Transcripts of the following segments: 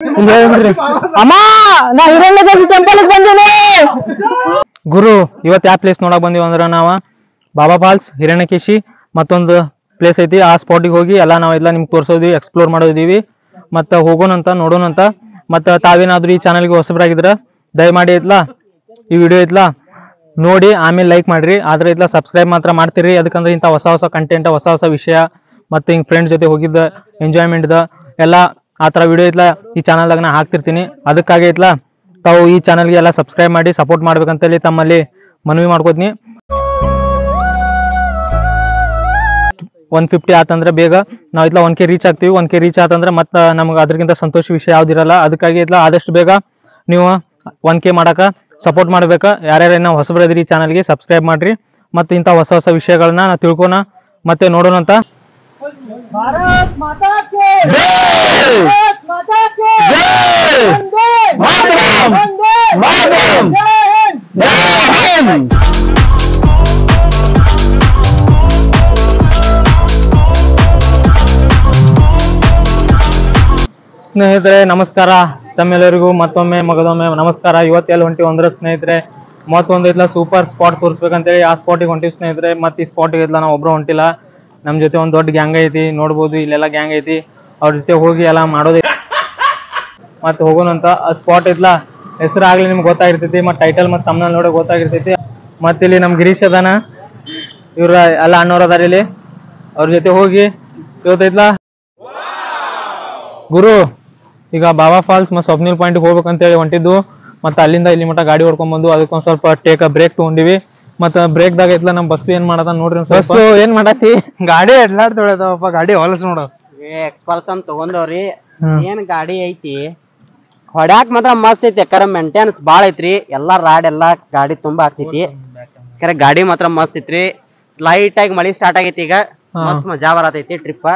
ಅಮ್ಮ ನಾ ಹಿರಣ್ಯಕೇಶಿ ಟೆಂಪಲ್ ಬಂದೇನೆ ಗುರು. ಇವತ್ತು ಯಾವ ಪ್ಲೇಸ್ ನೋಡಕ್ ಬಂದೀವಿ ಅಂದ್ರ ನಾವ ಬಾಬಾ ಫಾಲ್ಸ್, ಹಿರಣ್ಯಕೇಶಿ ಮತ್ತೊಂದು ಪ್ಲೇಸ್ ಐತಿ. ಆ ಸ್ಪಾಟಿಗೆ ಹೋಗಿ ಎಲ್ಲ ನಾವೆಲ್ಲ ನಿಮ್ಗೆ ತೋರ್ಸೋದಿವಿ, ಎಕ್ಸ್ಪ್ಲೋರ್ ಮಾಡೋದಿವಿ. ಮತ್ತ ಹೋಗೋಣಂತ ನೋಡೋಣಂತ. ಮತ್ತ ತಾವೇನಾದ್ರೂ ಈ ಚಾನಲ್ಗೆ ಹೊಸಬರಾಗಿದ್ರ ದಯಮಾಡಿ ಐತ್ಲಾ ಈ ವಿಡಿಯೋ ಐತ್ಲಾ ನೋಡಿ ಆಮೇಲೆ ಲೈಕ್ ಮಾಡ್ರಿ. ಆದ್ರೆ ಐತ್ಲಾ ಸಬ್ಸ್ಕ್ರೈಬ್ ಮಾತ್ರ ಮಾಡ್ತೀರಿ. ಅದಕ್ಕಂದ್ರೆ ಇಂಥ ಹೊಸ ಹೊಸ ಕಂಟೆಂಟ್, ಹೊಸ ಹೊಸ ವಿಷಯ ಮತ್ತೆ ಹಿಂಗ್ ಫ್ರೆಂಡ್ಸ್ ಜೊತೆ ಹೋಗಿದ್ದ ಎಂಜಾಯ್ಮೆಂಟ್ ಎಲ್ಲ ಆ ತರ ವಿಡಿಯೋ ಐತ್ಲಾ ಈ ಚಾನಲ್ದಾಗ ನಾ ಹಾಕ್ತಿರ್ತೀನಿ. ಅದಕ್ಕಾಗಿ ಐತ್ಲಾ ತಾವು ಈ ಚಾನಲ್ಗೆ ಎಲ್ಲ ಸಬ್ಸ್ಕ್ರೈಬ್ ಮಾಡಿ ಸಪೋರ್ಟ್ ಮಾಡ್ಬೇಕಂತೇಳಿ ತಮ್ಮಲ್ಲಿ ಮನವಿ ಮಾಡ್ಕೋತೀನಿ. 150 ಆತಂದ್ರೆ ಬೇಗ ನಾವ್ ಇತ್ಲಾ 1K ರೀಚ್ ಆಗ್ತೀವಿ. 1K ರೀಚ್ ಆತಂದ್ರೆ ಮತ್ತೆ ನಮ್ಗೆ ಅದಕ್ಕಿಂತ ಸಂತೋಷ ವಿಷಯ ಯಾವ್ದಿರಲ್ಲ. ಅದಕ್ಕಾಗಿ ಇತ್ಲಾ ಆದಷ್ಟು ಬೇಗ ನೀವು 1K ಮಾಡಕ ಸಪೋರ್ಟ್ ಮಾಡ್ಬೇಕ. ಯಾರ್ಯಾರ ನಾವು ಹೊಸಬರದ್ರಿ ಈ ಚಾನಲ್ಗೆ ಸಬ್ಸ್ಕ್ರೈಬ್ ಮಾಡ್ರಿ. ಮತ್ತೆ ಇಂಥ ಹೊಸ ಹೊಸ ವಿಷಯಗಳನ್ನ ನಾವು ತಿಳ್ಕೊಣ ಮತ್ತೆ ನೋಡೋಣಂತ. ಭಾರತ್ ಮಾತಾ ಕಿ ಜೈ! ಭಾರತ್ ಮಾತಾ ಕಿ ಜೈ! ವಂದೇ ಮಾತರಂ! ವಂದೇ ಮಾತರಂ! ಜೈ ಹಿಂದ್! ಜೈ ಹಿಂದ್! ಸ್ನೇಹಿತರೆ ನಮಸ್ಕಾರ. ತಮ್ಮೆಲ್ಲರಿಗೂ ಮತ್ತೊಮ್ಮೆ ಮಗದೊಮ್ಮೆ ನಮಸ್ಕಾರ. ಇವತ್ತೆಲ್ಲ ಹೊಂಟಿವಿ ಅಂದ್ರೆ ಸ್ನೇಹಿತರೆ ಮತ್ತೊಂದು ಐತ್ಲ ಸೂಪರ್ ಸ್ಪಾಟ್ ತೋರಿಸ್ಬೇಕಂತೇಳಿ ಆ ಸ್ಪಾಟಿಗೆ ಹೊಂಟಿವಿ ಸ್ನೇಹಿತರೆ. ಮತ್ತೆ ಈ ಸ್ಪಾಟಿಗೆ ಐತ್ಲ ನಾವು ಒಬ್ರು ಹೊಂಟಿಲ್ಲ, ನಮ್ಮ ಜೊತೆ ಒಂದು ದೊಡ್ಡ ಗ್ಯಾಂಗ್ ಐತಿ. ನೋಡ್ಬೋದು ಇಲ್ಲೆಲ್ಲ ಗ್ಯಾಂಗ್ ಐತಿ. ಅವ್ರ ಜೊತೆ ಹೋಗಿ ಎಲ್ಲ ಮಾಡೋದು ಮತ್ತೆ ಹೋಗೋಣಂತ. ಆ ಸ್ಪಾಟ್ ಐತ್ಲ ಹೆಸರು ಆಗ್ಲಿ ನಿಮ್ಗೆ ಗೊತ್ತಾಗಿರ್ತೈತಿ. ಮತ್ತೆ ಟೈಟಲ್ ಮತ್ತೆ ತಮ್ಮನಲ್ಲಿ ನೋಡೋ ಗೊತ್ತಾಗಿರ್ತೈತಿ. ಮತ್ತೆ ಇಲ್ಲಿ ನಮ್ ಗಿರೀಶ್ ಅದಾನ, ಇವ್ರ ಎಲ್ಲ ಅಣ್ಣವ್ರ ಅದಾರ ಇಲ್ಲಿ. ಅವ್ರ ಜೊತೆ ಹೋಗಿ ಇವತ್ತೈತ್ಲ ಗುರು ಈಗ ಬಾಬಾ ಫಾಲ್ಸ್ ಮತ್ತು ಸ್ವಪ್ನಿಲ್ ಪಾಯಿಂಟ್ಗೆ ಹೋಗ್ಬೇಕಂತೇಳಿ ಹೊಂಟಿದ್ದು. ಮತ್ತೆ ಅಲ್ಲಿಂದ ಇಲ್ಲಿ ಮಟ್ಟ ಗಾಡಿ ಹೊಡ್ಕೊಂಡ್ಬಂದು ಅದಕ್ಕೊಂದ್ ಸ್ವಲ್ಪ ಟೇಕ್ ಅ ಬ್ರೇಕ್ ತಗೊಂಡಿವಿ. ಮತ್ತ ಬ್ರೇಕ್ದಾಗ ಐತ್ಲ ನಮ್ ಬಸ್ ಏನ್ ಮಾಡದ ನೋಡ್ರಿ. ಬಸ್ ಏನ್ ಮಾಡತಿ? ಗಾಡಿ ಅಡ್ಲಾಡ್ತೊಳದಪ್ಪ, ಗಾಡಿ ಹೊಲಸ್ ನೋಡ. ಎಕ್ಸ್ಪಲ್ಸ್ ಅಂತ ತಗೊಂಡವ್ರಿ. ಏನ್ ಗಾಡಿ ಐತಿ ಹೊಡ್ಯಾಕ್ ಮಾತ್ರ ಮಸ್ತ್ ಐತಿ. ಯಾಕಂದ್ರ ಮೇಂಟೆನೆನ್ಸ್ ಬಾಳ ಐತ್ರಿ. ಎಲ್ಲಾ ರಾಡ್ ಎಲ್ಲಾ ಗಾಡಿ ತುಂಬಾ ಆಗ್ತೈತಿ. ಯಾಕಂದ್ರೆ ಗಾಡಿ ಮಾತ್ರ ಮಸ್ತ್ ಐತ್ರಿ. ಲೈಟ್ ಆಗಿ ಮಳಿ ಸ್ಟಾರ್ಟ್ ಆಗೈತಿ. ಈಗ ಮಸ್ತ್ ಮಜಾ ಬರತೈತಿ ಟ್ರಿಪ್.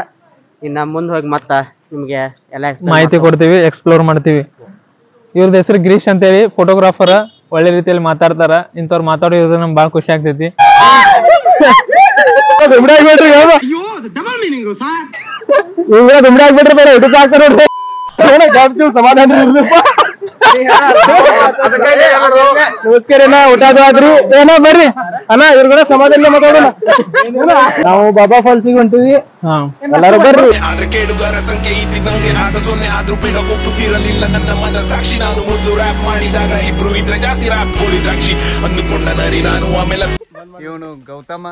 ಇನ್ನ ಮುಂದ್ ಹೋಗಿ ಮತ್ತ ನಿಮ್ಗೆ ಎಲ್ಲ ಮಾಹಿತಿ ಕೊಡ್ತೀವಿ, ಎಕ್ಸ್ಪ್ಲೋರ್ ಮಾಡ್ತೀವಿ. ಇವ್ರದ್ದು ಹೆಸರು ಗಿರೀಶ್ ಅಂತೇಳಿ, ಫೋಟೋಗ್ರಾಫರ್. ಒಳ್ಳೆ ರೀತಿಯಲ್ಲಿ ಮಾತಾಡ್ತಾರ. ಇಂಥವ್ರು ಮಾತಾಡೋದು ನಮ್ಗೆ ಬಾಳ ಖುಷಿ ಆಗ್ತೈತಿ. ನಮಸ್ಕಾರ ಅಣ್ಣ, ಊಟ ಆದ್ರಿ ಏನೋ ಬರ್ರಿ ಅಣ್ಣ, ಇವ್ರ ಕೂಡ ಸಮಾಧಾನ ಮಾತಾಡೋಣ. ನಾವು ಬಾಬಾ ಫಾಲ್ಸಿಗೆ ಹೊಂಟಿವಿ, ಎಲ್ಲಾರು ಬರ್ರಿ. ಕೇಳುಗರ ಸಂಖ್ಯೆ ಇದ್ದಿದ್ದಂಗೆ ಆಗ 0 ಆದ್ರೂ ಬೇಡ ಒಪ್ಪುತ್ತಿರಲಿಲ್ಲ ನನ್ನ ಮನ ಸಾಕ್ಷಿ. ನಾನು ಮೊದಲು ರ್ಯಾಪ್ ಮಾಡಿದಾಗ ಇಬ್ರು ಇದ್ರೆ ಜಾಸ್ತಿ ರ್ಯಾಪ್ ದ್ರಾಕ್ಷಿ ಅಂದುಕೊಂಡ ನರಿ ನಾನು. ಆಮೇಲೆ ಇವನು ಗೌತಮ,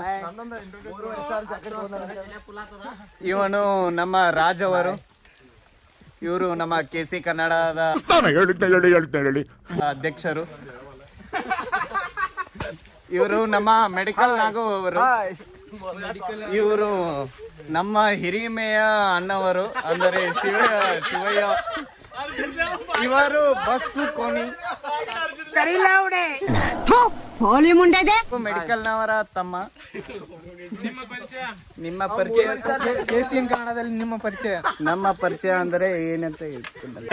ಇವನು ನಮ್ಮ ರಾಜ್ ಅವರು. ಇವರು ನಮ್ಮ KC ಕನ್ನಡದ ಅಧ್ಯಕ್ಷರು. ಇವರು ನಮ್ಮ ಮೆಡಿಕಲ್ ನಾಗು ಅವರು. ಇವರು ನಮ್ಮ ಹಿರಿಮೆಯ ಅಣ್ಣವರು, ಅಂದರೆ ಶಿವಯ್ಯ. ಇವರು ಬಸ್ಸು ಕೋನಿ ಮೆಡಿಕಲ್ ನವರ ತಮ್ಮ. ನಿಮ್ಮ ಪರಿಚಯ KC ಕನ್ನಡದಲ್ಲಿ ನಿಮ್ಮ ಪರಿಚಯ? ನಮ್ಮ ಪರಿಚಯ ಅಂದ್ರೆ ಏನಂತ ಹೇಳ್ತೀನಿ.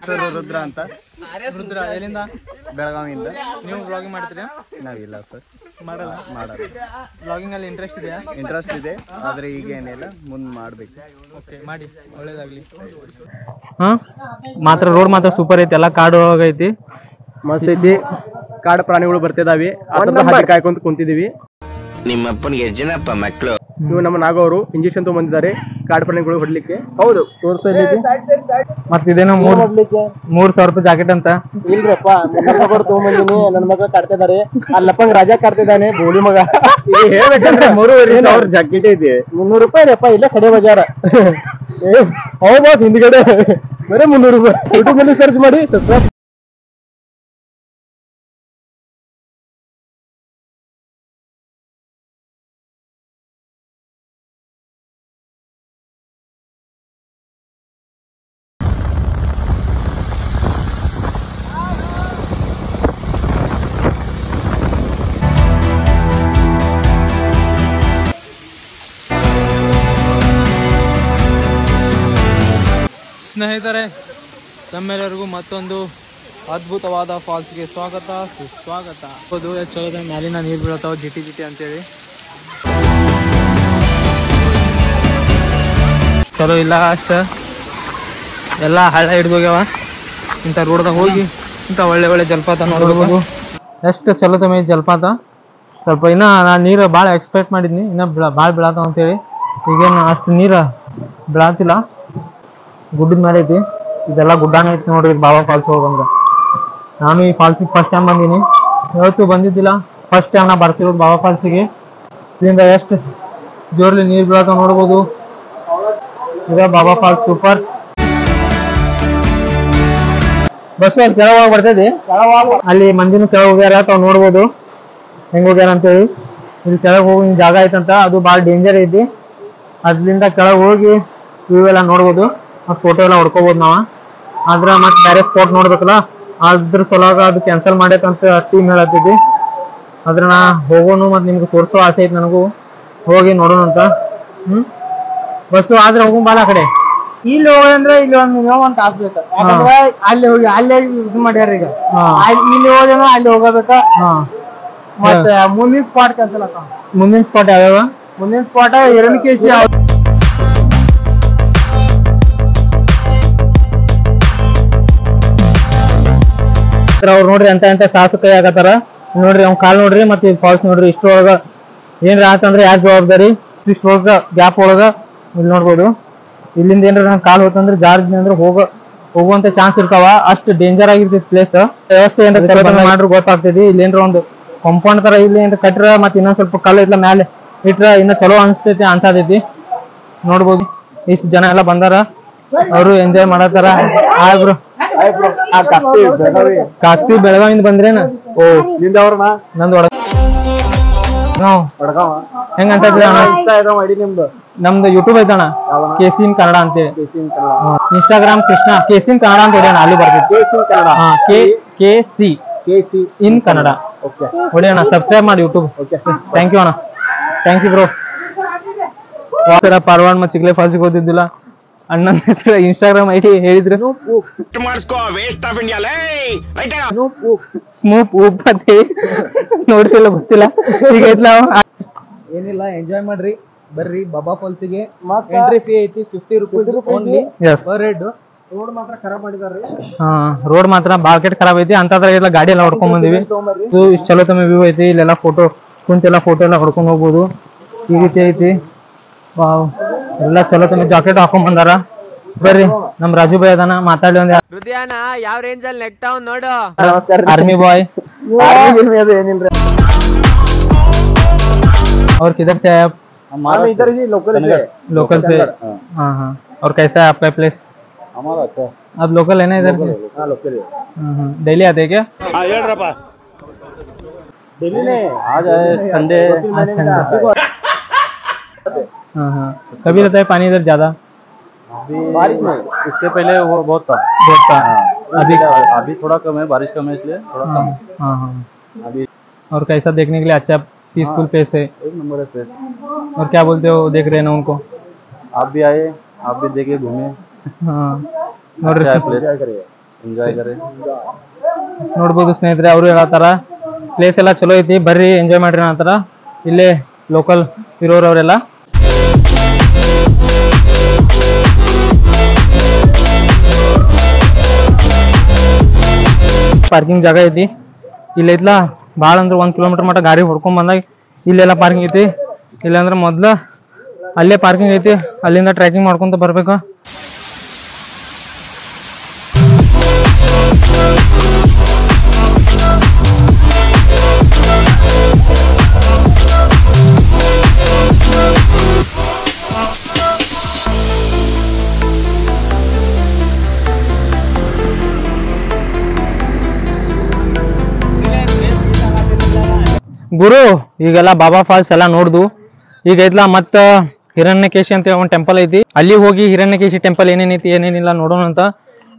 ಸರ್ ರುದ್ರ ಅಂತ. ರುದ್ರ ಎಲ್ಲಿಂದ? ಬೆಳಗಾವಿಯಿಂದ. ನೀವು ವ್ಲಾಗಿಂಗ್ ಮಾಡ್ತೀರಾ? ನಾವಿಲ್ಲ ಸರ್, ಮಾಡಲ್ಲ. ವ್ಲಾಗಿಂಗ್ ಅಲ್ಲಿ ಇಂಟ್ರೆಸ್ಟ್ ಇದೆಯಾ? ಇಂಟ್ರೆಸ್ಟ್ ಇದೆ, ಆದ್ರೆ ಈಗ ಏನಿಲ್ಲ, ಮುಂದೆ ಮಾಡ್ಬೇಕು. ಓಕೆ, ಮಾಡಿ, ಒಳ್ಳೇದಾಗ್ಲಿ. ಮಾತ್ರ ರೋಡ್ ಮಾತ್ರ ಸೂಪರ್ ಐತಿ. ಎಲ್ಲ ಕಾಡು ಒಳಗೈತಿ, ಮಸ್ತ್ ಐತಿ. ಕಾಡು ಪ್ರಾಣಿಗಳು ಬರ್ತಿದಾವಿ, ಕಾಯ್ಕೊಂತ ಕುಂತಿದೀವಿ. ನಿಮ್ಮಪ್ಪನಿಗೆ ಎಷ್ಟು ಜನಪ್ಪ ಮಕ್ಕಳು? ಇವು ನಮ್ಮ ನಾಗವರು ಇಂಜೆಕ್ಷನ್ ತಗೊಂಡಿದ್ದಾರೆ ಕಾಡು ಪ್ರಾಣಿಗಳು ಹೊಡ್ಲಿಕ್ಕೆ. ಹೌದು, ಮತ್ತೆ ಇದೇನೋ 3,000 ರೂಪಾಯಿ ಜಾಕೆಟ್ ಅಂತ. ಇಲ್ರಪ್ಪ, ತಗೊಂಬಂದಿನಿ. ನನ್ನ ಮಗ ಕಾಡ್ತಿದ್ದಾರೆ. ಅಲ್ಲಪ್ಪಂಗ್ ರಾಜ ಕಾಡ್ತಿದ್ದಾನೆ, ಬೋಳಿ ಮಗ. ಹೇಳ್ಬೇಕಂದ್ರೆ 3,500 ಜಾಕೆಟ್ ಐತಿ. 300 ರೂಪಾಯಿ ರಪ್ಪ, ಇಲ್ಲೇ ಕಡೆ ಬಜಾರ. ಹೌದು, ಹಿಂದ್ಗಡೆ ಬರೀ 300 ರೂಪಾಯಿ. ಯೂಟ್ಯೂಬ್ ಅಲ್ಲಿ ಸರ್ಚ್ ಮಾಡಿ, ಸಬ್ಸ್ಕ್ರೈಬ್. ಸ್ನೇಹಿತರೆ, ತಮ್ಮೆಲ್ಲರಿಗೂ ಮತ್ತೊಂದು ಅದ್ಭುತವಾದ ಫಾಲ್ಸ್ಗೆ ಸ್ವಾಗತ, ಸುಸ್ವಾಗತ. ಹೌದು, ಚಲೋ ಮ್ಯಾಲಿನ ನೀರು ಬೀಳತಾವ ಜಿಟಿ ಜಿಟಿ ಅಂತೇಳಿ. ಚಲೋ ಇಲ್ಲ ಅಷ್ಟ ಎಲ್ಲ ಹಳ್ಳ ಹಿಡ್ದೋಗ್ಯಾವ. ಇಂಥ ರೋಡ್ದಾಗ ಹೋಗಿ ಇಂಥ ಒಳ್ಳೆ ಒಳ್ಳೆ ಜಲಪಾತ ನೋಡ್ಬೋದು. ಎಷ್ಟು ಚಲೋ ತಮ್ಮ ಜಲಪಾತ. ಸ್ವಲ್ಪ ಇನ್ನೂ ನಾನು ನೀರು ಭಾಳ ಎಕ್ಸ್ಪೆಕ್ಟ್ ಮಾಡಿದ್ನಿ, ಇನ್ನೂ ಭಾಳ ಬೀಳಾತಾವ ಅಂತೇಳಿ. ಈಗೇನು ಅಷ್ಟು ನೀರು ಬೀಳಾತಿಲ್ಲ. ಗುಡ್ಡದ ಮೇಲೆ ಐತಿ, ಇದೆಲ್ಲ ಗುಡ್ಡಾನೇ ಐತಿ ನೋಡ್ರಿ. ಬಾಬಾ ಫಾಲ್ಸ್ ಹೋಗಂದ್ರೆ ನಾನು ಈ ಫಾಲ್ಸಿಗೆ ಫಸ್ಟ್ ಟೈಮ್ ಬಂದೀನಿ, ಯಾವತ್ತೂ ಬಂದಿದ್ದಿಲ್ಲ. ಫಸ್ಟ್ ಟೈಮ್ ನಾ ಬರ್ತಿರೋದು ಬಾಬಾ ಫಾಲ್ಸಿಗೆ. ಇದರಿಂದ ಎಷ್ಟು ಜೋರ್ಲಿ ನೀರು ಬೀಳಾತಾವ ನೋಡ್ಬೋದು. ಇದ ಬಾಬಾ ಫಾಲ್ಸ್ ಸೂಪರ್. ಬಸ್ ಅಲ್ಲಿ ಕೆಳಗೆ ಬರ್ತೈತಿ, ಅಲ್ಲಿ ಮಂದಿನ ಕೆಳಗೆ ಹೋಗ್ಯಾರ, ತಾವ್ ನೋಡ್ಬೋದು ಹೆಂಗ್ ಹೋಗ್ಯಾರ ಅಂತೇಳಿ. ಇಲ್ಲಿ ಕೆಳಗೆ ಹೋಗಿ ಜಾಗ ಐತಂತ, ಅದು ಭಾಳ ಡೇಂಜರ್ ಐತಿ. ಅದ್ರಿಂದ ಕೆಳಗೆ ಹೋಗಿ ವ್ಯೂ ಎಲ್ಲ ನೋಡ್ಬೋದು, ಮತ್ತು ಫೋಟೋ ಎಲ್ಲ ಹೊಡ್ಕೋಬೋದು ನಾವು. ಆದ್ರೆ ಮತ್ತೆ ಬೇರೆ ಸ್ಪಾಟ್ ನೋಡ್ಬೇಕಲ್ಲ, ಅದ್ರ ಸಲುವಾಗ ಅದು ಕ್ಯಾನ್ಸಲ್ ಮಾಡೈತಂತ ಟೀಮ್ ಹೇಳತ್ತೈತಿ. ಆದ್ರೆ ನಾ ಹೋಗೋನು ಮತ್ತು ನಿಮ್ಗೆ ತೋರಿಸೋ ಆಸೆ ಐತಿ ನನಗೂ, ಹೋಗಿ ನೋಡೋಣ ಅಂತ. ಬಸ್ಸು ಆದ್ರೆ ಹೋಗೋ ಬಾಳ ಆ ಕಡೆ. ಇಲ್ಲಿ ಹೋಗಂದ್ರೆ ಇಲ್ಲಿ ಒಂದ್ ಮಿನಿಮಮ್ ಒಂದ್ ತಾಸ್ ಬೇಕು. ಯಾಕಂದ್ರೆ ಅಲ್ಲಿ ಹೋಗಿ ಅಲ್ಲೇ ಇದು ಮಾಡ್ಯಾರ ಈಗ. ಇಲ್ಲಿ ಹೋದ್ರೆ ಅಲ್ಲಿ ಹೋಗಬೇಕ. ಮತ್ತೆ ಮುಂದಿನ ಸ್ಪಾಟ್ ಕ್ಯಾನ್ಸಲ್ ಆಗ. ಮುಂದಿನ ಸ್ಪಾಟ್ ಯಾವ್ಯಾವ? ಮುಂದಿನ ಸ್ಪಾಟ್ ಹಿರಣ್ಯಕೇಶಿ. ಅವ್ರು ನೋಡ್ರಿ ಎಂತ ಸಾಹಸ ಕೈ ಆಗತ್ತಾರ ನೋಡ್ರಿ. ಅವ್ನ ಕಾಲ್ ನೋಡ್ರಿ, ಮತ್ತೆ ಫಾಲ್ಸ್ ನೋಡ್ರಿ. ಇಷ್ಟೊಳಗ ಏನ್ರ ಆತಂದ್ರೆ ಯಾಕೆ ಜವಾಬ್ದಾರಿ? ಇಷ್ಟೊಳಗ ಗ್ಯಾಪ್ ಒಳಗ ಇಲ್ಲಿ ನೋಡ್ಬೋದು. ಇಲ್ಲಿಂದ ಏನ್ರ ನನ್ ಕಾಲ್ ಹೋತಂದ್ರೆ ಜಾರ್ಜ್ ಅಂದ್ರೆ ಹೋಗುವಂತ ಚಾನ್ಸ್ ಇರ್ತಾವ. ಅಷ್ಟು ಡೇಂಜರ್ ಆಗಿರ್ತೈತಿ ಪ್ಲೇಸ್. ವ್ಯವಸ್ಥೆ ಏನ್ರ ಮಾಡ್ರಿ ಗೊತ್ತಾಗ್ತೈತಿ. ಇಲ್ಲಿ ಏನ್ರ ಒಂದು ಕಾಂಪೌಂಡ್ ತರ ಇಲ್ಲಿ ಏನ್ರ ಕಟ್ರ ಮತ್ತೆ ಇನ್ನೊಂದ್ ಸ್ವಲ್ಪ ಕಲ್ಲು ಇಟ್ಲ ಮ್ಯಾಲೆ ಇಟ್ರ ಇನ್ನ ಚಲೋ ಅನ್ಸ್ತೈತಿ ಅನ್ಸಾತೈತಿ. ನೋಡ್ಬೋದು ಇಷ್ಟು ಜನ ಎಲ್ಲ ಬಂದಾರ, ಅವರು ಎಂಜಾಯ್ ಮಾಡತ್ತಾರ. ಬ್ರೋ ಕಾಸ್ತಿ ಬೆಳಗಾವಿಂದ ಬಂದ್ರೇನ? ಓ ನಿಂದ ಅವ್ರನ ನಂದು ಹೆಂಗ ನಿಮ್ದು ನಮ್ದು ಯೂಟ್ಯೂಬ್ ಐತಣ್ಣ, KC ಕನ್ನಡ ಅಂತೇಳಿ. ಇನ್ಸ್ಟಾಗ್ರಾಮ್ ಕೃಷ್ಣ KC ಕನ್ನಡ ಅಂತ ಹೊಡೆಯೋಣ, ಅಲ್ಲಿ ಬರ್ತೈತಿ. KC ಇನ್ ಕನ್ನಡ ಹೊಡೆಯೋಣ, ಸಬ್ಸ್ಕ್ರೈಬ್ ಮಾಡಿ ಯೂಟ್ಯೂಬ್. ಥ್ಯಾಂಕ್ ಯು ಅಣ್ಣ, ಥ್ಯಾಂಕ್ ಯು ಬ್ರೋ. ಪಾರ್ವಾಡ್ ಮತ್ತು ಚಿಕ್ಲೆ ಫಾಲ್ಸಿಗೆ ಹೋದಿದ್ದಿಲ್ಲ. ಅಣ್ಣನ ಹೆಸರು ಇನ್ಸ್ಟಾಗ್ರಾಮ್ ID ಹೇಳಿದ್ರು ಸ್ಮೂಪ್ ಉಪ್ ಅಂತ ನೋಡ್ತಿಲ್ಲ, ಗೊತ್ತಿಲ್ಲ. ಈಗ ಏನಿಲ್ಲ, ಎಂಜಾಯ್ ಮಾಡ್ರಿ, ಬರ್ರಿ ಬಾಬಾ ಫಾಲ್ಸಿಗೆ. ಎಂಟ್ರಿ ಫೀ ಐತಿ 50 rupees only per head. Road ಮಾತ್ರ ಖರಾಬ್ ಮಾಡಿದಾರ್ರಿ. ರೋಡ್ ಮಾತ್ರ ಬಾಳ ಕೆಟ್ಟ ಖರಾಬ್ ಐತಿ. ಅಂತಂದ್ರೆ ಎಲ್ಲ ಗಾಡಿ ಎಲ್ಲ ಹೊಡ್ಕೊಂಡ್ ಬಂದಿವಿ. ಇಷ್ಟು ಚಲೋ ತಮ್ಮ ವ್ಯೂ ಐತಿ. ಇಲ್ಲೆಲ್ಲ ಕುಂತೆಲ್ಲ ಫೋಟೋ ಎಲ್ಲ ಹೊಡ್ಕೊಂಡ್ ಹೋಗ್ಬೋದು. ಈ ರೀತಿ ಐತಿ. ವಾವ್, ಎಲ್ಲ ಚಲೋ ತಮ್ಮ ಜಾಕೆಟ್ ಹಾಕೊಂಡ್ ಬಂದಾರ. ಬರ್ರಿ ನಮ್ ರಾಜು ಬಾಯ್ ಅದಾನ, ಮಾತಾಡಿ ಒಂದ್. ಹೃದಯನ ಯಾವ ರೇಂಜ್ ಅಲ್ಲಿ ನೆಕ್ತಾವ್ ನೋಡು. ಆರ್ಮಿ ಬಾಯ್ और किधर से आप? हमारा इधर ही लोकल से। हाँ हाँ, और कैसा है आपका प्लेस? हमारा अच्छा। आप लोकल है ना इधर? हाँ लोकल है। डेली आते हैं क्या? डेली नहीं, आज संडे। हाँ हाँ, कभी रहता है पानी इधर ज्यादा? बारिश में, इसके पहले वो बहुत था। अभी थोड़ा कम है, बारिश कम है इसलिए थोड़ा कम। हाँ हाँ, अभी और कैसा देखने के लिए अच्छा पीसफुल प्लेस है? एक नंबर है प्लेस। और क्या बोलते हो, देख रहे हैं ना उनको? आप भी आए, आप भी देखे, घूमे। हाँ, ಎಂಜಾಯ್ ಕರೆ. ನೋಡ್ಬೋದು ಸ್ನೇಹಿತರೆ, ಅವರು ಹೇಳತ್ತಾರ ಪ್ಲೇಸ್ ಎಲ್ಲ ಚಲೋ ಐತಿ, ಬರ್ರಿ ಎಂಜಾಯ್ ಮಾಡ್ರಿ ಅಂತಾರ. ಇಲ್ಲೇ ಲೋಕಲ್ ಇರೋರು ಅವರೆಲ್ಲ. ಪಾರ್ಕಿಂಗ್ ಜಾಗ ಐತಿ ಇಲ್ಲ ಐತ್ಲಾ, ಭಾಳ ಅಂದ್ರೆ 1 ಕಿಲೋಮೀಟರ್ ಮಟ್ಟ ಗಾಡಿ ಹೊಡ್ಕೊಂಡ್ ಬಂದಾಗ ಇಲ್ಲೆಲ್ಲ ಪಾರ್ಕಿಂಗ್ ಐತಿ. ಇಲ್ಲಾಂದ್ರೆ ಮೊದ್ಲು ಅಲ್ಲೇ ಪಾರ್ಕಿಂಗ್ ಐತಿ, ಅಲ್ಲಿಂದ ಟ್ರ್ಯಾಕಿಂಗ್ ಮಾಡ್ಕೊಂತ ಬರ್ಬೇಕು. ಗುರು ಈಗೆಲ್ಲ ಬಾಬಾ ಫಾಲ್ಸ್ ಎಲ್ಲ ನೋಡ್ದು. ಈಗ ಐತ್ಲಾ ಮತ್ತ ಹಿರಣ್ಯಕೇಶಿ ಅಂತ ಒಂದು ಟೆಂಪಲ್ ಐತಿ, ಅಲ್ಲಿ ಹೋಗಿ ಹಿರಣ್ಯಕೇಶಿ ಟೆಂಪಲ್ ಏನೇನೈತಿ ಏನೇನಿಲ್ಲ ನೋಡೋಣ ಅಂತ.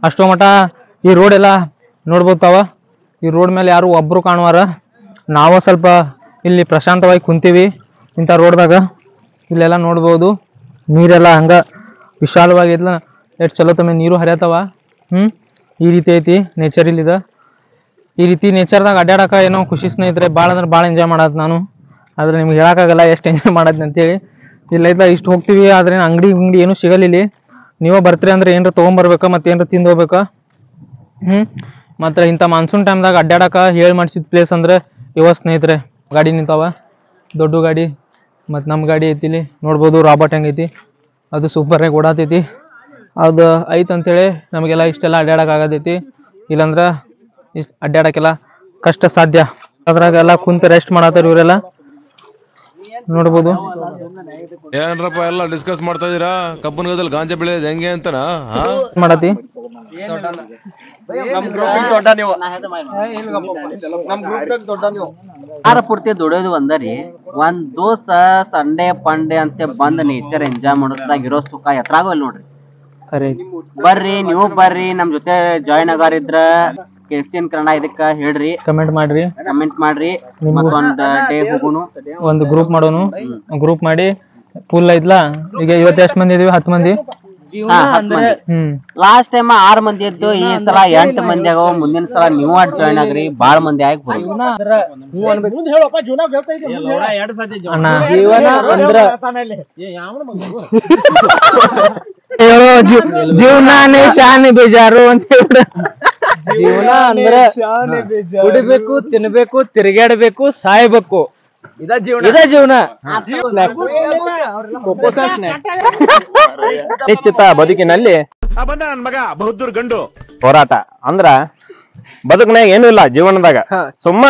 ಅಷ್ಟೋ ಮಟ ಈ ರೋಡ್ ಎಲ್ಲ ನೋಡ್ಬೋತಾವ. ಈ ರೋಡ್ ಮೇಲೆ ಯಾರು ಒಬ್ರು ಕಾಣುವಾರ. ನಾವು ಸ್ವಲ್ಪ ಇಲ್ಲಿ ಪ್ರಶಾಂತವಾಗಿ ಕುಂತೀವಿ ಇಂಥ ರೋಡ್ದಾಗ. ಇಲ್ಲೆಲ್ಲ ನೋಡ್ಬೋದು, ನೀರೆಲ್ಲ ಹಂಗ ವಿಶಾಲವಾಗಿದ್ಲ, ಎಷ್ಟು ಚಲೋ ತಮ್ಮ ನೀರು ಹರಿಯತಾವ. ಈ ರೀತಿ ಐತಿ ನೇಚರ್ ಇಲ್ಲಿದ. ಈ ರೀತಿ ನೇಚರ್ದಾಗ ಅಡ್ಡಾಡಕ ಏನೋ ಖುಷಿ ಸ್ನೇಹಿತರೆ, ಭಾಳ ಅಂದ್ರೆ ಭಾಳ ಎಂಜಾಯ್ ಮಾಡೋದು ನಾನು. ಆದ್ರೆ ನಿಮ್ಗೆ ಹೇಳಕ್ಕಾಗಲ್ಲ ಎಷ್ಟು ಎಂಜಾಯ್ ಮಾಡೋದು ಅಂತೇಳಿ. ಇಲ್ಲ ಇಷ್ಟ ಹೋಗ್ತೀವಿ, ಆದ್ರೆ ಅಂಗಡಿ ಏನೂ ಸಿಗಲ್ಲ ಇಲ್ಲಿ. ನೀವೇ ಬರ್ತೀರಿ ಅಂದ್ರೆ ಏನ್ರ ತೊಗೊಂಬರ್ಬೇಕಾ ಮತ್ತೆ ಏನ್ರ ತಿಂದು ಹೋಗ್ಬೇಕಾ. ಮತ್ತು ಇಂಥ ಮಾನ್ಸೂನ್ ಟೈಮ್ದಾಗ ಅಡ್ಡಾಡಕ ಹೇಳಿ ಮಾಡಿಸಿದ ಪ್ಲೇಸ್ ಅಂದ್ರೆ ಇವ ಸ್ನೇಹಿತರೆ. ಗಾಡಿ ನಿಂತಾವ, ದೊಡ್ಡ ಗಾಡಿ ಮತ್ತು ನಮ್ಮ ಗಾಡಿ ಐತಿಲಿ ನೋಡ್ಬೋದು. ರಾಬರ್ಟ್ ಹೆಂಗೈತಿ ಅದು ಸೂಪರಾಗಿ ಓಡಾತೈತಿ. ಅದು ಐತೆ ಅಂಥೇಳಿ ನಮಗೆಲ್ಲ ಇಷ್ಟೆಲ್ಲ ಅಡ್ಡಾಡಕ್ಕೆ ಆಗತೈತಿ. ಇಲ್ಲಾಂದ್ರೆ ಇಷ್ಟು ಅಡ್ಡಾಡಕ್ಕೆಲ್ಲ ಕಷ್ಟ ಸಾಧ್ಯ. ಅದ್ರಾಗೆಲ್ಲ ಕುಂತು ರೆಸ್ಟ್ ಮಾಡತ್ತಾರ ಇವರೆಲ್ಲ ನೋಡ್ಬೋದು. ಏನ್ರಪ್ಪ ಎಲ್ಲ ಡಿಸ್ಕಸ್ ಮಾಡ್ತಾ ಇದೀರಾ? ಕಬ್ಬನ್ ಗದಲ್ಲಿ ಗಾಂಜಾ ಬೆಳೆಯೋದು ಹೆಂಗೆ ಅಂತನಾ ಮಾಡತಿ? ಪೂರ್ತಿ ದುಡಿಯೋದು ಒಂದರಿ. ಒಂದ್ ದಿವಸ ಸಂಡೇ ಪಂಡೇ ಅಂತ ಬಂದ್ ನೇಚರ್ ಎಂಜಾಯ್ ಮಾಡೋದಾಗ ಇರೋ ಸುಖ ಎತ್ರಾಗೋ ಇಲ್ಲ ನೋಡ್ರಿ. ಬರ್ರಿ, ನೀವು ಬರ್ರಿ, ನಮ್ ಜೊತೆ ಜಾಯಿನ್ ಆಗಾರಿದ್ರ KCN ಕನ್ನಡ ಇದಕ್ಕ ಹೇಳ್ರಿ, ಕಮೆಂಟ್ ಮಾಡ್ರಿ. ಮತ್ತೊಂದ್ ಡೇ ಹೋಗುನು, ಒಂದು ಗ್ರೂಪ್ ಮಾಡೋನು. ಗ್ರೂಪ್ ಮಾಡಿ ಫುಲ್ ಐತ್ಲಾ. ಈಗ ಇವತ್ತು ಎಷ್ಟು ಮಂದಿ ಇದೀವಿ? 10 ಮಂದಿ. ಲಾಸ್ಟ್ ಟೈಮ್ 6 ಮಂದಿ ಇದ್ದು, ಈ ಸಲ 8 ಮಂದಿ ಆಗೋ. ಮುಂದಿನ ಸಲ ನೀವು ಜಾಯಿನ್ ಆಗ್ರಿ, ಬಾಳ ಮಂದಿ ಆಗಿ ಜೀವನಾನೇ ಶಾನೆ ಬೇಜಾರು ಅಂತ ಹೇಳ್ಬಿಡ. ಜೀವನ ಅಂದ್ರೆ ಕುಡಿಬೇಕು, ತಿನ್ಬೇಕು, ತಿರುಗಾಡ್ಬೇಕು, ಸಾಯ್ಬೇಕು. ಇದ ಜೀವನ. ನಿಶ್ಚಿತ ಬದುಕಿನಲ್ಲಿ ನನ್ ಮಗ ಬಹುದ್ದೂರ್ ಗಂಡು ಹೋರಾಟ ಅಂದ್ರ ಬದುಕನಾಗ ಏನು ಇಲ್ಲ ಜೀವನದಾಗ. ಸುಮ್ಮ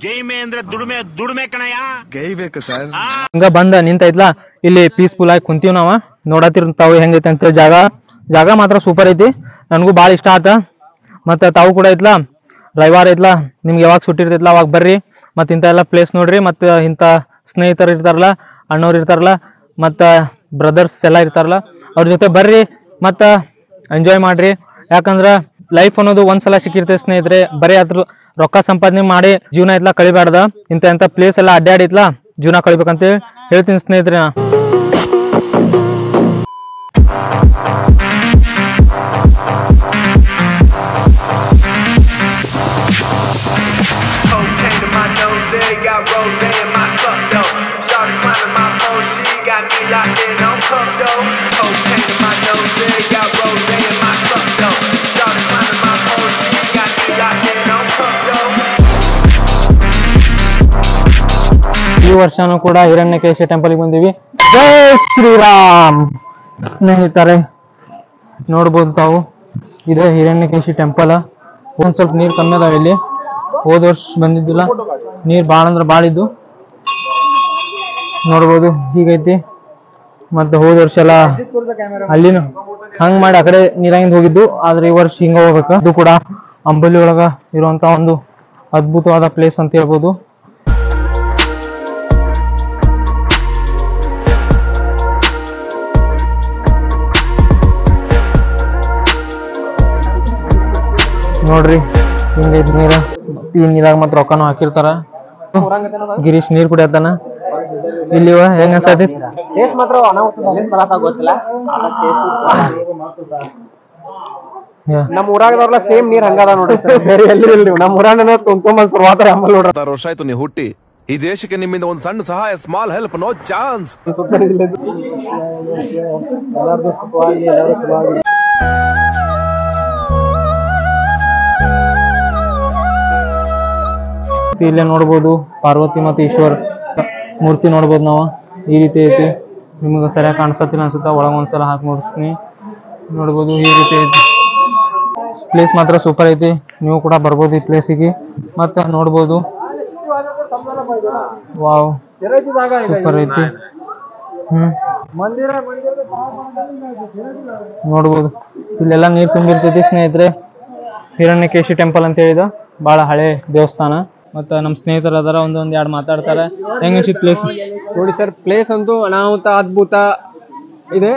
ಗೇಮೆ ಅಂದ್ರೆ ದುಡಿಮೆ ಕಣಯ್ಯ. ಗೇಯ್ಬೇಕು ಸರ್. ಹಿಂಗ ಬಂದ ನಿಂತೈತ್ಲಾ, ಇಲ್ಲಿ ಪೀಸ್ಫುಲ್ ಆಗಿ ಕುಂತೀವಿ ನಾವ. ನೋಡತ್ತಿರ್ ತಾವು ಹೆಂಗೈತೆ ಅಂತ. ಜಾಗ ಮಾತ್ರ ಸೂಪರ್ ಐತಿ, ನನಗೂ ಭಾಳ ಇಷ್ಟ ಆತ. ಮತ್ತು ತಾವು ಕೂಡ ಐತ್ಲಾ, ರವಿವಾರ ಐತ್ಲಾ, ನಿಮ್ಗೆ ಯಾವಾಗ ಸುಟ್ಟಿ ಇರ್ತೈತ್ಲ ಅವಾಗ ಬರ್ರಿ. ಮತ್ತು ಇಂಥ ಎಲ್ಲ ಪ್ಲೇಸ್ ನೋಡ್ರಿ. ಮತ್ತು ಇಂಥ ಸ್ನೇಹಿತರು ಇರ್ತಾರಲ್ಲ, ಅಣ್ಣವ್ರು ಇರ್ತಾರಲ್ಲ, ಮತ್ತು ಬ್ರದರ್ಸ್ ಎಲ್ಲ ಇರ್ತಾರಲ್ಲ, ಅವ್ರ ಜೊತೆ ಬರ್ರಿ ಮತ್ತು ಎಂಜಾಯ್ ಮಾಡ್ರಿ. ಯಾಕಂದ್ರೆ ಲೈಫ್ ಅನ್ನೋದು ಒಂದ್ಸಲ ಸಿಕ್ಕಿರ್ತೈತೆ ಸ್ನೇಹಿತರೆ. ಬರೀ ಅದ್ರ ರೊಕ್ಕ ಸಂಪಾದನೆ ಮಾಡಿ ಜೀವನ ಐತ್ಲಾ ಕಳಿಬಾರ್ದ. ಇಂಥ ಪ್ಲೇಸ್ ಎಲ್ಲ ಅಡ್ಡಾಡಿತ್ಲಾ ಜೀವನ ಕಳಿಬೇಕಂತ ಹೇಳ್ತೀನಿ ಸ್ನೇಹಿತರೆ. ಈ ವರ್ಷನೂ ಕೂಡ ಹಿರಣ್ಯಕೇಶಿ ಟೆಂಪಲ್ಗೆ ಬಂದೀವಿ. ಜೈ ಶ್ರೀರಾಮ್ ಸ್ನೇಹಿತರೆ. ನೋಡ್ಬೋದು ತಾವು, ಇದೆ ಹಿರಣ್ಯಕೇಶಿ ಟೆಂಪಲ್. ಒಂದ್ ಸ್ವಲ್ಪ ನೀರು ಕಮ್ಮಿ ಅದಾವ ಇಲ್ಲಿ. ಹೋದ ವರ್ಷ ಬಂದಿದ್ದಿಲ್ಲ, ನೀರು ಭಾಳ ಅಂದ್ರೆ ಭಾಳ ಇದ್ದು. ನೋಡ್ಬೋದು ಹೀಗೈತಿ. ಮತ್ತು ಹೋದ ವರ್ಷ ಎಲ್ಲ ಅಲ್ಲಿನ ಹಂಗ್ ಮಾಡಿ ಆ ಕಡೆ ನೀರಾಗಿಂದ ಹೋಗಿದ್ದು. ಆದ್ರೆ ಈ ವರ್ಷ ಹಿಂಗ ಹೋಗ್ಬೇಕು. ಇದು ಕೂಡ ಅಂಬಲಿ ಒಳಗ ಇರುವಂತ ಒಂದು ಅದ್ಭುತವಾದ ಪ್ಲೇಸ್ ಅಂತ ಹೇಳ್ಬೋದು. ನೋಡ್ರಿ ಹಿಂಗೈತಿ ನೀರ. ಈ ನೀರಾಗ ಮತ್ತ ರೊಕ್ಕನು ಹಾಕಿರ್ತಾರ. ಗಿರೀಶ್ ನೀರ್ ಕುಡಿಯತ್ತಾನ ಇಲ್ಲಿ. ಹೆಂಗ ಅನ್ಸತಿ? ನಮ್ ಊರಾಗದವ್ರಲ್ಲ ಸೇಮ್ ನೀರ್ ಹಂಗದ ನೋಡ್ರಿ. ಬೇರೆ ಎಲ್ಲಿ ಇಲ್ರಿ. ನಮ್ ಊರಾಗ ತುಂಬ್ಕೊಂಡ್ ಶುರುವಾತ ಆಮೇಲೆ ನೋಡ್ರಿ. 6 ವರ್ಷ ಆಯ್ತು ನೀವು ಹುಟ್ಟಿ. ಈ ದೇಶಕ್ಕೆ ನಿಮ್ಮಿಂದ ಒಂದು ಸಣ್ಣ ಸಹಾಯ, ಸ್ಮಾಲ್ ಹೆಲ್ಪ್, ನೋ ಚಾನ್ಸ್. ಇಲ್ಲೇ ನೋಡ್ಬೋದು ಪಾರ್ವತಿ ಮತ್ತು ಈಶ್ವರ್ ಮೂರ್ತಿ ನೋಡ್ಬೋದು ನಾವು. ಈ ರೀತಿ ಐತಿ. ನಿಮ್ಗೆ ಸರಿಯಾಗಿ ಕಾಣಿಸತ್ತಿಲ್ಲ ಅನ್ಸುತ್ತಾ, ಒಳಗೆ ಒಂದ್ಸಲ ಹಾಕಿ ನೋಡಿಸ್ತೀನಿ. ನೋಡ್ಬೋದು ಈ ರೀತಿ ಐತಿ. ಪ್ಲೇಸ್ ಮಾತ್ರ ಸೂಪರ್ ಐತಿ. ನೀವು ಕೂಡ ಬರ್ಬೋದು ಈ ಪ್ಲೇಸಿಗೆ ಮತ್ತೆ ನೋಡ್ಬೋದು. ವಾವ್ ಸೂಪರ್ ಐತಿ. ನೋಡ್ಬೋದು ಇಲ್ಲೆಲ್ಲ ನೀರು ತುಂಬಿರ್ತೈತಿ ಸ್ನೇಹಿತರೆ. ಹಿರಣ್ಯಕೇಶಿ ಟೆಂಪಲ್ ಅಂತ ಹೇಳಿದ ಭಾಳ ಹಳೆ ದೇವಸ್ಥಾನ. ಮತ್ತು ನಮ್ಮ ಸ್ನೇಹಿತರು ಅದಾರ, ಒಂದ್ 2 ಮಾತಾಡ್ತಾರೆ. ಹೆಂಗ ಪ್ಲೇಸ್ ನೋಡಿ ಸರ್, ಪ್ಲೇಸ್ ಅಂತೂ ಅನಾಹುತ ಅದ್ಭುತ ಇದೆ.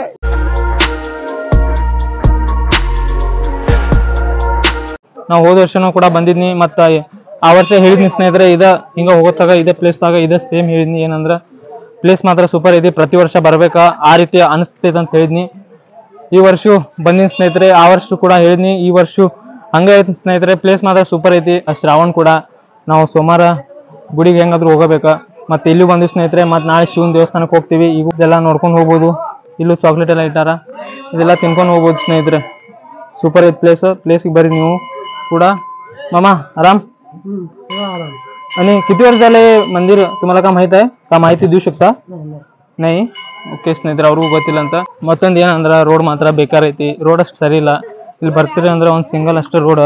ನಾವು ಹೋದ ವರ್ಷನೂ ಕೂಡ ಬಂದಿದ್ನಿ. ಮತ್ತು ಆ ವರ್ಷ ಹೇಳಿದ್ನಿ ಸ್ನೇಹಿತರೆ, ಹಿಂಗ ಹೋಗೋತಾಗ ಇದೇ ಪ್ಲೇಸ್ದಾಗ ಇದೇ ಸೇಮ್ ಹೇಳಿದ್ನಿ. ಏನಂದ್ರೆ ಪ್ಲೇಸ್ ಮಾತ್ರ ಸೂಪರ್ ಐತಿ, ಪ್ರತಿ ವರ್ಷ ಬರ್ಬೇಕಾ ಆ ರೀತಿ ಅನಿಸ್ತೈತೆ ಅಂತ ಹೇಳಿದ್ನಿ. ಈ ವರ್ಷ ಬಂದಿನ ಸ್ನೇಹಿತರೆ. ಆ ವರ್ಷ ಕೂಡ ಹೇಳಿದ್ನಿ, ಈ ವರ್ಷ ಹಂಗ ಐತಿ ಸ್ನೇಹಿತರೆ. ಪ್ಲೇಸ್ ಮಾತ್ರ ಸೂಪರ್ ಐತಿ. ಶ್ರಾವಣ್ ಕೂಡ ನಾವು ಸೋಮವಾರ ಗುಡಿಗೆ ಹೆಂಗಾದ್ರೂ ಹೋಗಬೇಕಾ. ಮತ್ತೆ ಇಲ್ಲಿ ಬಂದು ಸ್ನೇಹಿತರೆ ಮತ್ತೆ ನಾಳೆ ಶಿವನ ದೇವಸ್ಥಾನಕ್ಕೆ ಹೋಗ್ತೀವಿ. ಈಗ ಇದೆಲ್ಲ ನೋಡ್ಕೊಂಡು ಹೋಗ್ಬೋದು. ಇಲ್ಲೂ ಚಾಕ್ಲೇಟ್ ಎಲ್ಲ ಇಟ್ಟಾರ, ಇದೆಲ್ಲ ತಿನ್ಕೊಂಡು ಹೋಗ್ಬೋದು ಸ್ನೇಹಿತರೆ. ಸೂಪರ್ ಐತ್ प्लेस ಬರ್ರಿ ನೀವು ಕೂಡ. मामा आराम आणि किती वर्ष झाले मंदिर तुम्हाला का माहित आहे का? माहिती देऊ शकता? नाही. ಓಕೆ ಸ್ನೇಹಿತರೆ, ಅವ್ರಿಗೂ ಗೊತ್ತಿಲ್ಲ ಅಂತ. ಮತ್ತೊಂದು ಏನಂದ್ರೆ ರೋಡ್ ಮಾತ್ರ ಬೇಕಾರ ಐತಿ. ರೋಡ್ ಅಷ್ಟು ಸರಿ ಇಲ್ಲ. ಇಲ್ಲಿ ಬರ್ತೀರಿ ಅಂದ್ರೆ ಒಂದು ಸಿಂಗಲ್ ಅಷ್ಟೇ ರೋಡ್.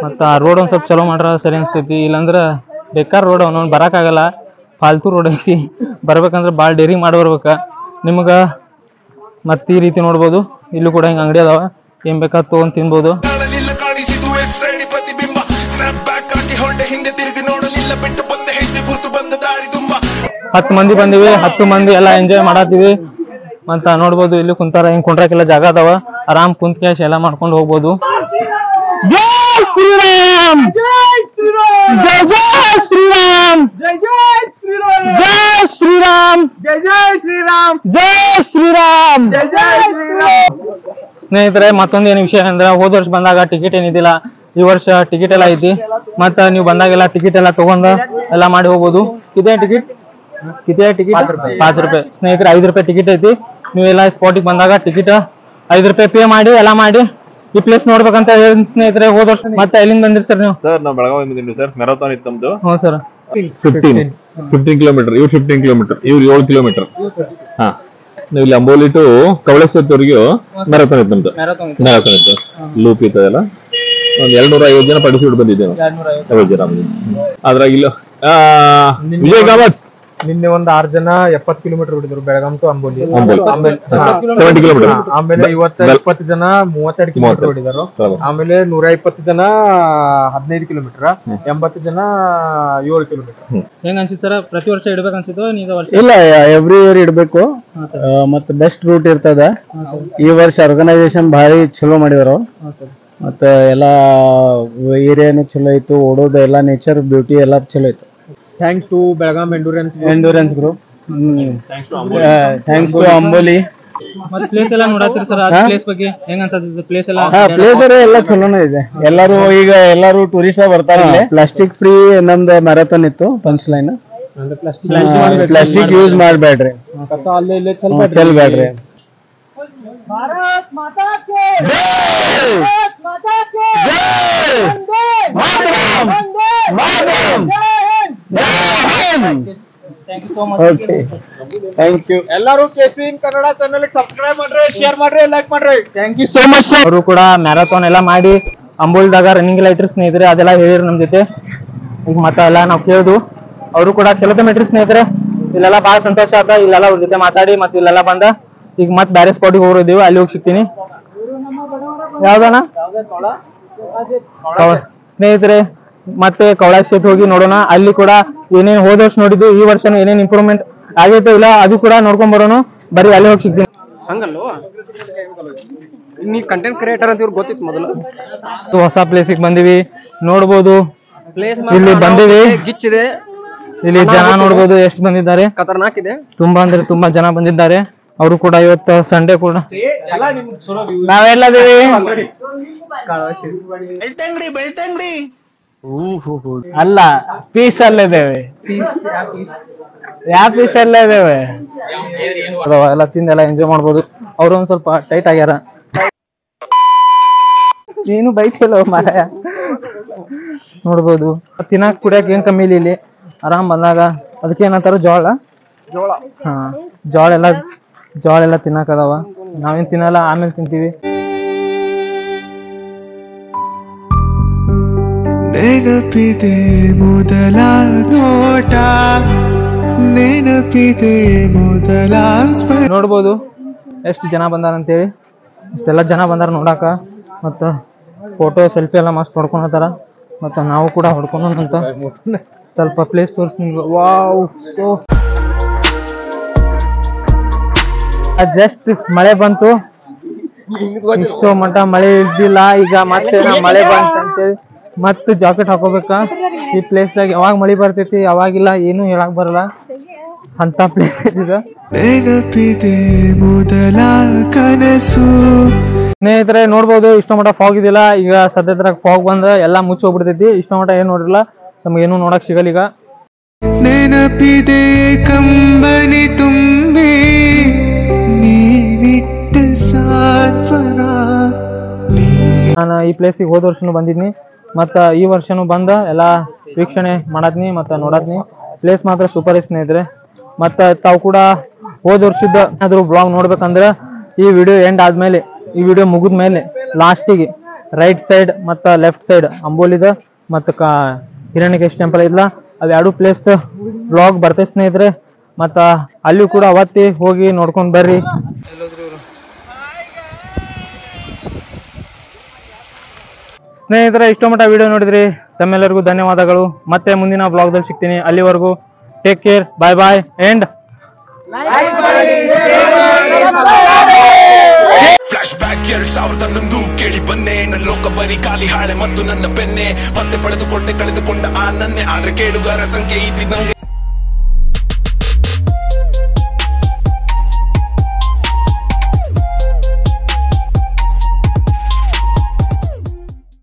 ಮತ್ತು ಆ ರೋಡ್ ಒಂದು ಸ್ವಲ್ಪ ಚಲೋ ಮಾಡ್ರ ಸರಿ ಅನಿಸ್ತೈತಿ. ಇಲ್ಲಾಂದ್ರೆ ಬೇಕಾರ ರೋಡ್ ಅವನೊಂದು ಬರೋಕ್ಕಾಗಲ್ಲ, ಫಾಲ್ತು ರೋಡ್ ಐತಿ. ಬರ್ಬೇಕಂದ್ರೆ ಭಾಳ ಡೇರಿಂಗ್ ಮಾಡಿ ಬರ್ಬೇಕು ನಿಮ್ಗೆ. ಮತ್ತೆ ಈ ರೀತಿ ನೋಡ್ಬೋದು, ಇಲ್ಲೂ ಕೂಡ ಹಿಂಗೆ ಅಂಗಡಿ ಅದಾವ, ಏನ್ ಬೇಕಾದ್ ತೊಗೊಂಡು ತಿನ್ಬೋದು. ಹತ್ತು ಮಂದಿ ಬಂದಿವಿ, 10 ಮಂದಿ ಎಲ್ಲ ಎಂಜಾಯ್ ಮಾಡತ್ತೀವಿ ಅಂತ ನೋಡ್ಬೋದು. ಇಲ್ಲಿ ಕುಂತಾರ, ಹಿಂಗ್ ಕುಂಡ್ರಕ್ಕೆಲ್ಲ ಜಾಗ ಅದಾವ, ಆರಾಮ್ ಕುಂತ್ ಕ್ಯಾಶ್ ಎಲ್ಲ ಮಾಡ್ಕೊಂಡು ಹೋಗ್ಬೋದು. ಜೈ ಶ್ರೀರಾಮ್, ಜೈ ಶ್ರೀರಾಮ್, ಜೈ ಶ್ರೀರಾಮ್, ಜೈ ಶ್ರೀರಾಮ್, ಜೈ ಶ್ರೀರಾಮ್. ಸ್ನೇಹಿತರೆ, ಮತ್ತೊಂದು ಏನು ವಿಷಯ ಅಂದ್ರೆ ಹೋದ ವರ್ಷ ಬಂದಾಗ ಟಿಕೆಟ್ ಏನಿದಿಲ್ಲ, ಈ ವರ್ಷ ಟಿಕೆಟ್ ಎಲ್ಲ ಐತಿ. ಮತ್ತ ನೀವು ಬಂದಾಗೆಲ್ಲ ಟಿಕೆಟ್ ಎಲ್ಲ ತಗೊಂಡ ಎಲ್ಲ ಮಾಡಿ ಹೋಗ್ಬೋದು. ಇದೇ ಟಿಕೆಟ್ ಟಿಕೆಟ್ 5 ರೂಪಾಯಿ ಸ್ನೇಹಿತರೆ, 5 ರೂಪಾಯಿ ಟಿಕೆಟ್ ಐತಿ. ನೀವೆಲ್ಲ ಸ್ಪಾಟಿಗೆ ಬಂದಾಗ ಟಿಕೆಟ್ 5 ರೂಪಾಯಿ ಪೇ ಮಾಡಿ ಎಲ್ಲ ಮಾಡಿ ಈ ಪ್ಲೇಸ್ ನೋಡ್ಬೇಕಂತ ಹೇಳಿ ಸ್ನೇಹಿತರೆ. ಹೋದ ವರ್ಷ ಮತ್ತೆ ಎಲ್ಲಿಂದ ಬಂದ್ರಿ ಸರ್ ನೀವು? ಸರ್ ನಾವು ಬೆಳಗಾವಿ ಬಂದಿದ್ದೀವಿ ಸರ್. ಮ್ಯಾರಥಾನ್ ಇತ್ತು ನಮ್ದು. ಹ್ಞೂ ಸರ್. 15 ಕಿಲೋಮೀಟರ್, ಇವ್ರು 15 ಕಿಲೋಮೀಟರ್, ಇವ್ರು 7 ಕಿಲೋಮೀಟರ್. ಹಾ, ನೀವು ಇಲ್ಲಿ ಅಂಬೋಲಿ ಟು ಕವಳೇಶ್ವರವರೆಗೂ ಮ್ಯಾರಥಾನ್ ಇತ್ತು ನಮ್ದು. ಮ್ಯಾರಥಾನ್ ಇತ್ತು, ಲೂಪ್ ಇತ್ತದಲ್ಲ. ಒಂದು 250 ಜನ ಪಾರ್ಟಿಸಿಪೇಟ್ ಬಂದಿದ್ದೇವೆ. 50 ಜನ ಬಂದಿದ್ದೆ. ಅದ್ರಾಗ ಇಲ್ಲ ವಿಜಯ್ ಕಾಮತ್ ನಿನ್ನೆ ಒಂದು 6 ಜನ 70 ಕಿಲೋಮೀಟರ್ ಹೊಡಿದ್ರು ಬೆಳಗಾಂ ಟು ಅಂಬೋಲಿ. 70 ಕಿಲೋಮೀಟರ್. ಆಮೇಲೆ ಇವತ್ತು 20 ಜನ 32 ಕಿಲೋಮೀಟರ್ ಹೊಡಿದಾರು. ಆಮೇಲೆ 120 ಜನ 15 ಕಿಲೋಮೀಟರ್, 80 ಜನ 7 ಕಿಲೋಮೀಟರ್. ಹೆಂಗ ಅನ್ಸಿತ್ತಾರ? ಪ್ರತಿ ವರ್ಷ ಇಡ್ಬೇಕು ಅನ್ಸಿತ್ತು? ಇಲ್ಲ, ಎವ್ರಿ ಇಯರ್ ಇಡ್ಬೇಕು. ಮತ್ತೆ ಬೆಸ್ಟ್ ರೂಟ್ ಇರ್ತದ. ಈ ವರ್ಷ ಆರ್ಗನೈಸೇಷನ್ ಭಾರಿ ಚಲೋ ಮಾಡಿದಾರ. ಮತ್ತೆ ಎಲ್ಲಾ ಏರಿಯಾನು ಚಲೋ ಇತ್ತು, ಓಡೋದು ಎಲ್ಲ ನೇಚರ್ ಬ್ಯೂಟಿ ಎಲ್ಲ ಚಲೋ ಇತ್ತು. Thanks to Belgaum endurance group, thanks to Amboli. ಮತ್ತೆ ಪ್ಲೇಸ್ ಎಲ್ಲ ನೋಡತ್ತೀರಿ ಸರ್, ಆ ಪ್ಲೇಸ್ ಬಗ್ಗೆ ಹೆಂಗ ಅನ್ಸತ್ತೆ? ಪ್ಲೇಸ್ ಎಲ್ಲ ಪ್ಲೇಸ್ ಎಲ್ಲ ಚಲೋನೇ ಇದೆ. ಎಲ್ಲರೂ ಟೂರಿಸ್ಟ್ ಬರ್ತಾರೆ. ಪ್ಲಾಸ್ಟಿಕ್ ಫ್ರೀ ನಮ್ದು ಮ್ಯಾರಥಾನ್ ಇತ್ತು. ಪಂಚ್ ಲೈನ್ ಪ್ಲಾಸ್ಟಿಕ್ ಯೂಸ್ ಮಾಡಬೇಡ್ರಿ, ಕಸ ಅಲ್ಲೇ ಇಲ್ಲೇ ಚೆಲ್ಬೇಡ್ರಿ. ಭಾರತ್ ಮಾತಾ ಕೇ ಜೈ, ಭಾರತ್ ಮಾತಾ ಕೇ ಜೈ, ವಂದೇ ಮಾತರಂ, thank you so much. Okay, thank you. ಎಲ್ಲರೂ KCN ಕನ್ನಡ ಚಾನೆಲ್ ಸಬ್ಸ್ಕ್ರೈಬ್ ಮಾಡ್ರಿ, ಶೇರ್ ಮಾಡ್ರಿ, ಲೈಕ್ ಮಾಡ್ರಿ. Thank you so much. ಅವರು ಕೂಡ ಮ್ಯಾರಥಾನ್ ಎಲ್ಲ ಮಾಡಿ ಅಂಬೋಲ್ದಾಗ ರನ್ನಿಂಗ್ ಎಲ್ಲ ಇಟ್ರಿ ಸ್ನೇಹಿತರೆ. ಅದೆಲ್ಲ ಹೇಳಿರಿ ನಮ್ ಜೊತೆ. ಈಗ ಮತ್ತೆ ಎಲ್ಲ ನಾವು ಕೇಳಿದ್ವು, ಅವರು ಕೂಡ ಚಲೋ ಮೆಟ್ರಿ ಸ್ನೇಹಿತರೆ. ಇಲ್ಲೆಲ್ಲ ಬಹಳ ಸಂತೋಷ ಆತ. ಇಲ್ಲೆಲ್ಲ ಅವ್ರ ಜೊತೆ ಮಾತಾಡಿ ಮತ್ತೆ ಇಲ್ಲೆಲ್ಲ ಬಂದ. ಈಗ ಮತ್ತೆ ಬೇರೆ ಸ್ಪಾಟಿಗೆ ಹೋಗಿದ್ದೀವಿ, ಅಲ್ಲಿ ಹೋಗಿ ಸಿಗ್ತೀನಿ. ಯಾವ್ದಣ್ಣ ಸ್ನೇಹಿತರೆ? ಮತ್ತೆ ಕವಳ ಸ್ಟೇಟ್ ಹೋಗಿ ನೋಡೋಣ. ಅಲ್ಲಿ ಕೂಡ ಏನೇನ್ ಹೋದ ವರ್ಷ ನೋಡಿದ್ದು, ಈ ವರ್ಷ ಏನೇನ್ ಇಂಪ್ರೂವ್ಮೆಂಟ್ ಆಗೈತೆ ಇಲ್ಲ ಅದು ಕೂಡ ನೋಡ್ಕೊಂಡ್ ಬರೋಣ. ಬರೀ ಅಲ್ಲಿ ಹೋಗಿ ಸಿಗ್ತೀನಿ. ಹಂಗಲ್ವ, ನೀ ಕಂಟೆಂಟ್ ಕ್ರಿಯೇಟರ್ ಅಂತ ಇವ್ರಿಗೆ ಗೊತ್ತಿತ್ತು ಮೊದಲು. ಹೊಸ ಪ್ಲೇಸಿಗೆ ಬಂದಿವಿ, ನೋಡ್ಬೋದು. ಇಲ್ಲಿ ಬಂದಿವಿ, ಗಿಚ್ಚಿದೆ. ಇಲ್ಲಿ ಜನ ನೋಡ್ಬೋದು ಎಷ್ಟು ಬಂದಿದ್ದಾರೆ. ಖತರ್ನಾಕ್ ಇದೆ, ತುಂಬಾ ಅಂದ್ರೆ ತುಂಬಾ ಜನ ಬಂದಿದ್ದಾರೆ. ಅವರು ಕೂಡ ಇವತ್ತು ಸಂಡೇ ಕೂಡ ನಾವೆಲ್ಲದಿವಿ. ಅಲ್ಲ, ಪೀಸ್ ಅಲ್ಲಿದ್ದೇವೆ. ಯಾವ ಪೀಸ್ ಎಲ್ಲ ಇದ್ದೇವೆ ಎಲ್ಲ ತಿಂದೆಲ್ಲ ಎಂಜಾಯ್ ಮಾಡ್ಬೋದು. ಅವ್ರು ಒಂದ್ ಸ್ವಲ್ಪ ಟೈಟ್ ಆಗ್ಯಾರ. ನೀನು ಬೈತಿಲ್ಲ ಮಾರಾಯ. ನೋಡ್ಬೋದು ತಿನ್ನಾಕ ಕುಡಿಯಕ್ ಏನ್ ಕಮ್ಮಿ ಇಲ್ಲ ಇಲ್ಲಿ. ಆರಾಮ್ ಬಂದಾಗ ಅದಕ್ಕೆ ಏನಂತಾರ ಜೋಳ. ಹಾ, ಜೋಳ ಎಲ್ಲ ತಿನ್ನಾಕ ಅದಾವ. ನಾವೇನ್ ತಿನ್ನಲ್ಲ, ಆಮೇಲೆ ತಿಂತೀವಿ. ನೆನಪಿದೆ ಮೊದಲ ನೋಟ, ನೆನಪಿದೆ ಮೊದಲ ನೋಡ್ಬೋದು ಎಷ್ಟು ಜನ ಬಂದಾರಂತೇಳಿ. ಇಷ್ಟೆಲ್ಲ ಜನ ಬಂದಾರ ನೋಡಾಕ. ಮತ್ತ ಫೋಟೋ ಸೆಲ್ಫಿ ಎಲ್ಲ ಮಸ್ತ್ ಹೊಡ್ಕೊಳತಾರ. ಮತ್ತ ನಾವು ಕೂಡ ಹೊಡ್ಕೊಂಡಂತ ಸ್ವಲ್ಪ ಪ್ಲೇಸ್ ತೋರಿಸ್ತೀನಿ. ವಾವ್, ಸೋ ಜಸ್ಟ್ ಮಳೆ ಬಂತು. ಇಷ್ಟೋ ಮಟ್ಟ ಮಳೆ ಇದ್ದಿಲ್ಲ. ಈಗ ಮತ್ತೆ ಮಳೆ ಬಂತಂತೇಳಿ ಮತ್ತೆ ಜಾಕೆಟ್ ಹಾಕೋಬೇಕಾ. ಈ ಪ್ಲೇಸ್ದಾಗ ಯಾವಾಗ ಮಳಿ ಬರ್ತೈತಿ ಯಾವಾಗಿಲ್ಲ ಏನು ಹೇಳಕ್ ಬರಲ್ಲ ಅಂತ ಪ್ಲೇಸ್ ಐತಿದ. ನೆನಪಿದೆ ಮೊದಲ ಕನಸು. ಸ್ನೇಹಿತರೆ ನೋಡ್ಬೋದು, ಇಷ್ಟೋ ಮಟ್ಟ ಫಾಗ್ ಇದಿಲ್ಲ. ಈಗ ಸದ್ಯದ್ರಾಗ ಫಾಗ್ ಬಂದ ಎಲ್ಲ ಮುಚ್ಚಿ ಹೋಗ್ಬಿಡ್ತೈತಿ. ಇಷ್ಟೋ ಮಟ್ಟ ಏನ್ ನೋಡಿರಲ್ಲ, ನಮ್ಗೆ ಏನು ನೋಡಕ್ ಸಿಗಲ್ಲ. ಈಗ ನೆನಪಿದೆ ಕಂಬನಿ ತುಂಬಿ ನೀನಿಟ್ಟ ಸಾಂತ್ವನ ನಾನು ಈ ಪ್ಲೇಸಿಗೆ ಹೋದ ವರ್ಷನೂ ಬಂದಿದ್ನಿ ಮತ್ತು ಈ ವರ್ಷನೂ ಬಂದ ಎಲ್ಲ ವೀಕ್ಷಣೆ ಮಾಡತ್ನಿ ಮತ್ತು ನೋಡತ್ನಿ. ಪ್ಲೇಸ್ ಮಾತ್ರ ಸೂಪರ್ ಸ್ನೇಹಿತರೆ. ಮತ್ತು ತಾವು ಕೂಡ ಹೋದ ವರ್ಷದ ಏನಾದರೂ ಬ್ಲಾಗ್ ನೋಡ್ಬೇಕಂದ್ರೆ ಈ ವಿಡಿಯೋ ಎಂಡ್ ಆದ್ಮೇಲೆ, ಈ ವಿಡಿಯೋ ಮುಗಿದ ಮೇಲೆ ಲಾಸ್ಟಿಗೆ ರೈಟ್ ಸೈಡ್ ಮತ್ತು ಲೆಫ್ಟ್ ಸೈಡ್ ಅಂಬೋಲಿದ ಮತ್ತು ಹಿರಣ್ಯಕೇಶಿ ಟೆಂಪಲ್ ಇದ್ಲ ಅವೆರಡು ಪ್ಲೇಸ್ ಬ್ಲಾಗ್ ಬರ್ತೈತೆ ಸ್ನೇಹಿತರೆ. ಮತ್ತು ಅಲ್ಲಿಯೂ ಕೂಡ ಅವತ್ತಿ ಹೋಗಿ ನೋಡ್ಕೊಂಡು ಬರ್ರಿ. ಸ್ನೇಹಿತರೆ, ಇಷ್ಟೋ ಮಟ್ಟ ವಿಡಿಯೋ ನೋಡಿದ್ರಿ, ತಮ್ಮೆಲ್ಲರಿಗೂ ಧನ್ಯವಾದಗಳು. ಮತ್ತೆ ಮುಂದಿನ ಬ್ಲಾಗ್ದಲ್ಲಿ ಸಿಗ್ತೀನಿ. ಅಲ್ಲಿವರೆಗೂ take care, bye bye and flash back 2011 ಕೇಳಿ ಬನ್ನೆ. ನನ್ನ ಲೋಕ ಬರೀ ಖಾಲಿ ಹಾಳೆ ಮತ್ತು ನನ್ನ ಪೆನ್ನೆ ಮತ್ತೆ ಪಡೆದುಕೊಂಡೆ ಕಳೆದುಕೊಂಡ ಆ ನನ್ನೆ. ಆದ್ರೆ ಕೇಳುಗಾರ ಸಂಖ್ಯೆ ಇದ್ದಿದ್ದಂಗೆ